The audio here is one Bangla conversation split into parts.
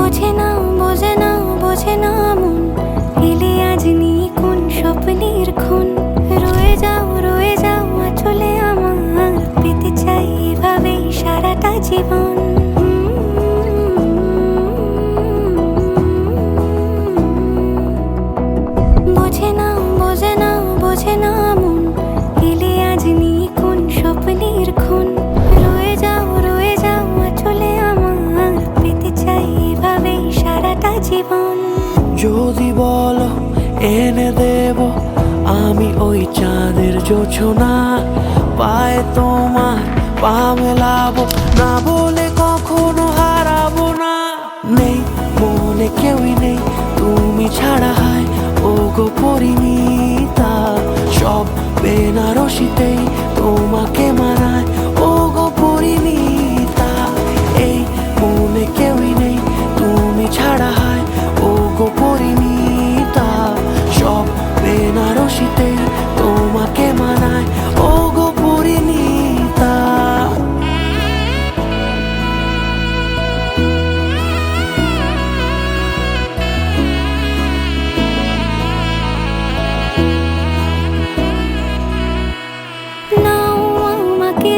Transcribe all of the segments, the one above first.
বোঝে না মন, এলে আজ নিয়ে কোন স্বপ্নের খুন। রয়ে যাও আঁচলে আমার, পেতে চাই এভাবেই সারাটা জীবন। বোঝে না মন, এলে আজ নিয়ে কোন স্বপ্নের খুন। রয়ে যাও আঁচলে আমার, পেতে চাই এভাবেই সারাটা জীবন। যদি বলো এনে দেব আমি ওই চাঁদের জোছনা, পায়ে তোমার পা মেলাবো, না বলে কখনো হারাবো না। নেই মনে কেউই নেই তুমি ছাড়া, হায় ও গো পরিণীতা। সব বেনারসিতেই তোমাকে মানায় ও গো পরিণীতা। এই মনে কেউই নেই তুমি ছাড়া, হায় ও গো পরিণীতা। সব বেনারসিতেই তোমাকে মানায় ও গো পরিণীতা।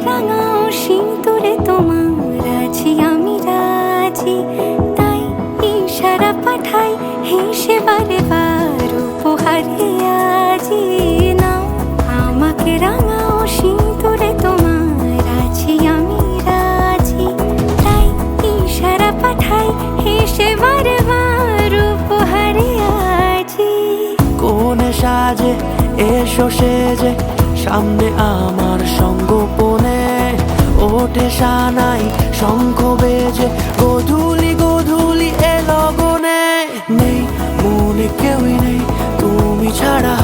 রাঙাও সিঁদুরে তোমার আছি আমি রাজি, তাই ইশারা পাঠাই হেসে বারে বার উপহারে আজি। নাও আমাকে রাঙাও সিঁদুরে তোমার আছি আমি রাজি, তাই ইশারা পাঠাই হেসে বারে বার উপহারে আজি। কোনে সাজে এসো সেজে সামনে আমার সঙ্গোপনে, ওঠে সানাই শঙ্খ বেজে গধূলি এ লগনে। নেই মনে কেউই নেই তুমি ছাড়া,